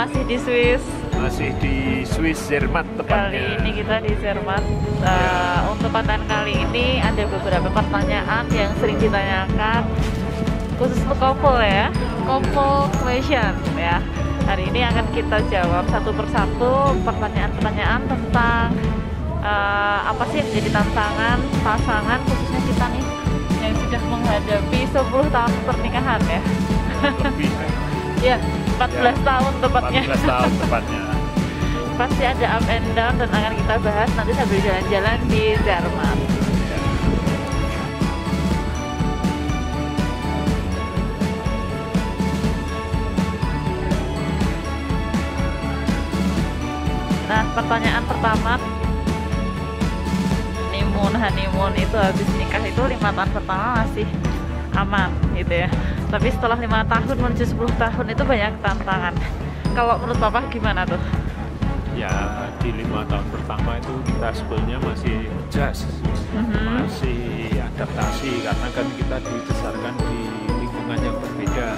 masih di Swiss. Masih di Swiss Zermatt tepatnya. Kali ini kita di Zermatt. Untuk konten kali ini ada beberapa pertanyaan yang sering ditanyakan, khusus untuk couple ya, couple question ya. Hari ini akan kita jawab satu persatu pertanyaan-pertanyaan tentang apa sih yang menjadi tantangan pasangan, khususnya kita nih yang sudah menghadapi 10 tahun pernikahan ya. Lebih. Ya, 14 tahun tepatnya. 14 tahun tepatnya. Pasti ada up and down dan akan kita bahas nanti sambil jalan-jalan di Zermatt. Nah, pertanyaan pertama, honeymoon itu habis nikah itu 5 tahun pertama masih aman gitu ya, tapi setelah 5 tahun menuju 10 tahun itu banyak tantangan. Kalau menurut Papa gimana tuh? Ya, di 5 tahun pertama itu kita sebetulnya masih adjust, masih adaptasi, karena kan kita dibesarkan di lingkungan yang berbeda,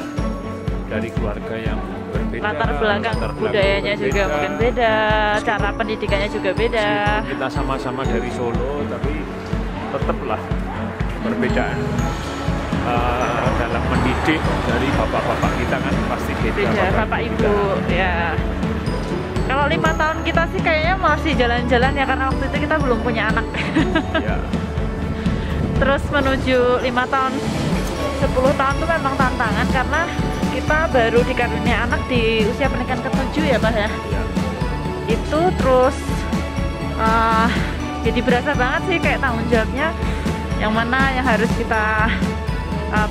dari keluarga yang berbeda, latar belakang budayanya juga mungkin beda, cara pendidikannya juga beda. Meskipun kita sama-sama dari Solo, tapi tetaplah perbedaan dalam mendidik dari bapak-bapak kita kan pasti beda. Bapak ibu ya. Kalau 5 tahun kita sih kayaknya masih jalan-jalan ya, karena waktu itu kita belum punya anak. Ya. Terus menuju 5 tahun, 10 tahun itu memang tantangan karena kita baru dikaruniai anak di usia pernikahan ke-7 ya Pak ya. Ya. Itu terus jadi berasa banget sih kayak tanggung jawabnya yang mana yang harus kita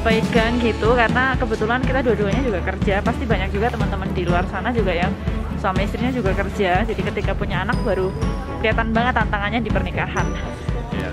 pegang gitu, karena kebetulan kita dua-duanya juga kerja. Pasti banyak juga teman-teman di luar sana juga yang suami istrinya juga kerja, jadi ketika punya anak baru kelihatan banget tantangannya di pernikahan. Ya.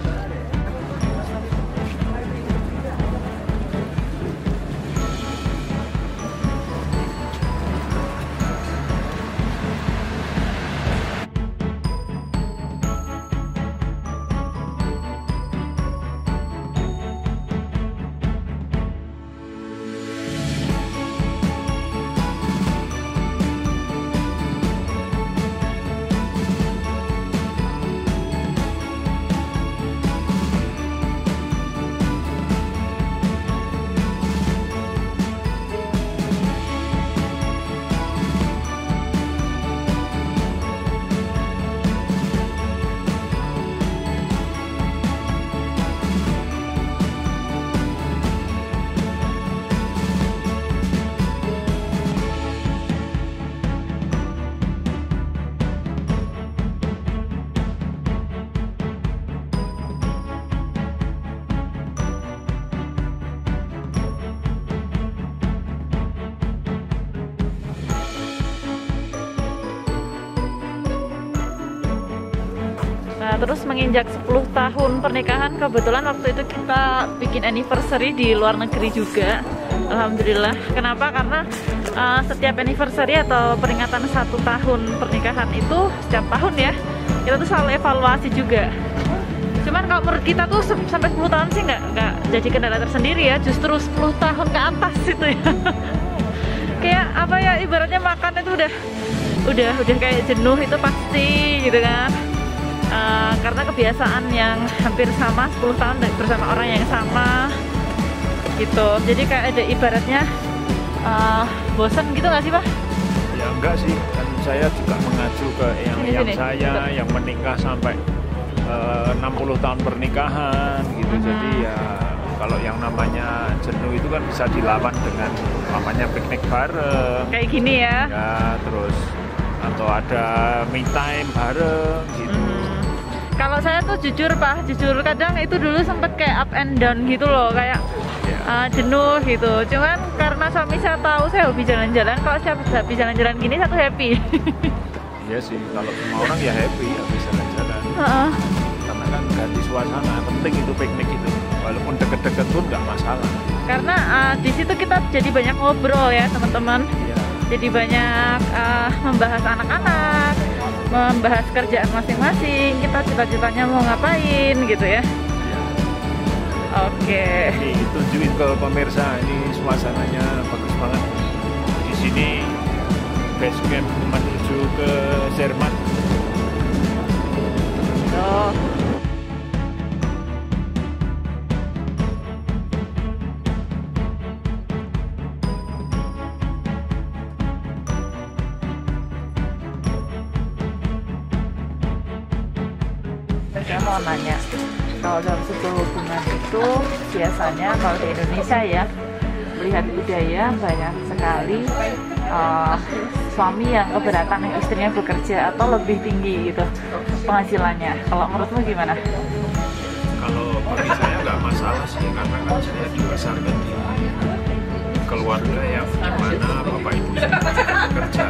Nah, terus menginjak 10 tahun pernikahan, kebetulan waktu itu kita bikin anniversary di luar negeri juga. Alhamdulillah. Kenapa? Karena setiap anniversary atau peringatan 1 tahun pernikahan itu setiap tahun ya, kita tuh selalu evaluasi juga. Cuman kalau menurut kita tuh sampai 10 tahun sih nggak jadi kendala tersendiri ya, justru 10 tahun ke atas itu ya. Kayak apa ya, ibaratnya makan itu udah kayak jenuh itu pasti gitu kan. Karena kebiasaan yang hampir sama 10 tahun bersama orang yang sama gitu, jadi kayak ada ibaratnya bosan gitu nggak sih Pak? Ya enggak sih, kan saya juga mengacu ke yang saya yang menikah sampai 60 tahun pernikahan gitu. Jadi ya kalau yang namanya jenuh itu kan bisa dilawan dengan namanya piknik bareng kayak gini ya. Ya, terus atau ada me time bareng gitu. Kalau saya tuh jujur Pak, jujur kadang itu dulu sempet kayak up and down gitu loh, kayak jenuh gitu. Cuman karena suami saya tahu saya hobi jalan-jalan, kalau saya hobi jalan-jalan gini satu happy. Iya sih, kalau semua orang ya happy habis jalan-jalan. Karena kan ganti suasana, penting itu piknik itu. Walaupun deket-deket pun nggak masalah. Karena di situ kita jadi banyak ngobrol ya teman-teman. Ya. Jadi banyak membahas anak-anak, membahas kerjaan masing-masing, kita cita-citanya mau ngapain gitu ya. Oke. Ini tunjukin ke pemirsa, ini suasananya bagus banget. Di sini base camp menuju ke Jerman. Oh. Saya mau nanya, kalau dalam sebuah hubungan itu biasanya kalau di Indonesia ya, melihat budaya banyak sekali suami yang keberatan istrinya bekerja atau lebih tinggi gitu penghasilannya. Kalau menurutmu gimana? Kalau bagi saya nggak masalah sih, karena kan saya dibesarkan di keluarga yang dimana bapak ibu saya bekerja,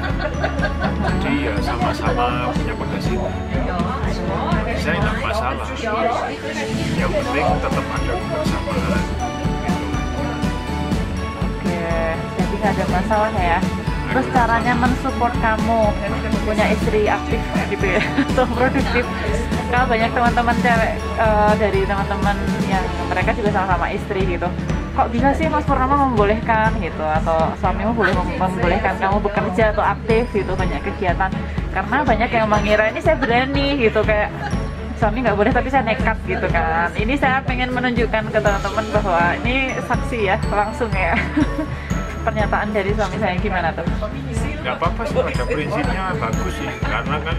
jadi ya sama-sama punya penghasilan. Saya nggak masalah, yang penting tetap ada kebersamaan. Oke, jadi nggak ada masalah ya. Terus caranya mensupport kamu punya istri aktif gitu ya, atau produktif? Karena banyak teman-teman cewek dari teman-teman yang mereka juga sama-sama istri gitu. Kok bisa sih Mas Purnama membolehkan gitu, atau suamimu boleh membolehkan kamu bekerja atau aktif gitu, banyak kegiatan? Karena banyak yang mengira ini saya berani gitu, kayak suami nggak boleh tapi saya nekat gitu kan. Ini saya pengen menunjukkan ke teman-teman bahwa ini saksi ya, langsung ya. Pernyataan dari suami saya gimana tuh? Nggak apa-apa sih, pada prinsipnya bagus sih, karena kan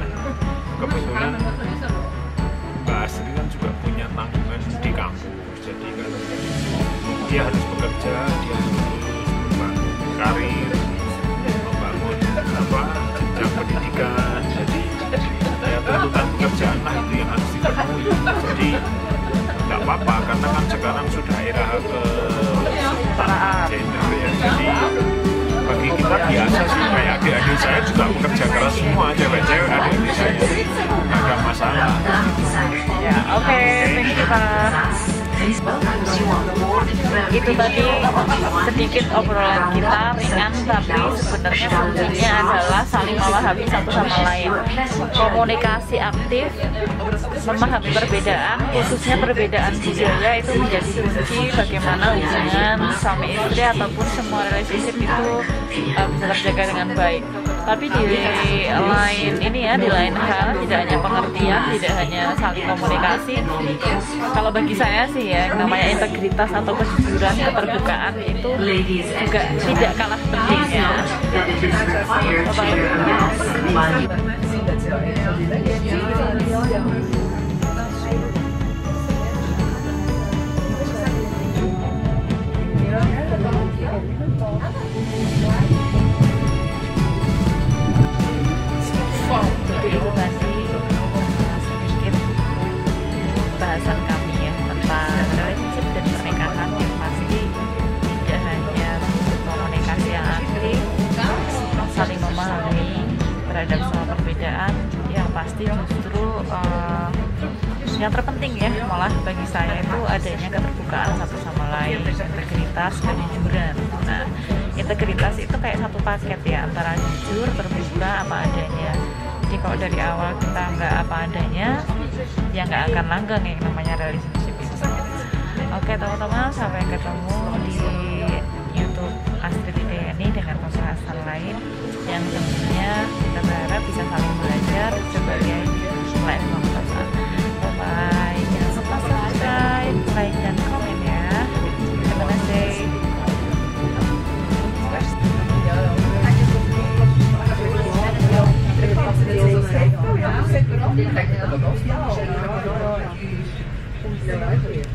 kebetulan Mbak Astri kan juga punya tanggungan di kampus, jadi kan dia harus bekerja, dia harus membangun karir, membangun jenjang pendidikan, jadi ya tuntutan pekerjaan lah itu yang harus dipenuhi. Jadi nggak apa-apa, karena kan sekarang sudah era kesetaraan gender ya, jadi bagi kita biasa sih. Kayak adik-adik saya juga bekerja keras semua, cewek-cewek adik-adik saya, nggak ada masalah. Ya, oke, thank you Pak. Itu tadi sedikit obrolan kita ringan, tapi sebenarnya pentingnya adalah saling memahami satu sama lain, komunikasi aktif, memahami perbedaan, khususnya perbedaan budaya itu menjadi kunci bagaimana hubungan suami istri ataupun semua relationship itu bisa terjaga dengan baik. Tapi di lain ini ya, di lain hal, tidak hanya pengertian, tidak hanya saling komunikasi. Kalau bagi saya sih ya, yang namanya integritas atau kejujuran, keterbukaan itu juga tidak kalah pentingnya. Itu tadi sedikit bahasan kami ya tentang relationship dan pernikahan yang pasti tidak hanya komunikasi yang aktif, saling memahami terhadap semua perbedaan, yang pasti justru yang terpenting ya malah bagi saya itu adanya keterbukaan satu sama lain, integritas, kejujuran. Nah, integritas itu kayak satu paket ya, antara jujur, terbuka, apa adanya. Jadi kalau dari awal kita nggak apa adanya, ya nggak akan langgeng yang namanya relationship itu. Oke teman-teman, sampai ketemu di YouTube Astrid ini dengan pembahasan lain yang tentunya kita berharap bisa saling belajar sebagai life pembahasan. Bye-bye, jangan lupa subscribe, like, dan komen ya. Have a nice day. Ja,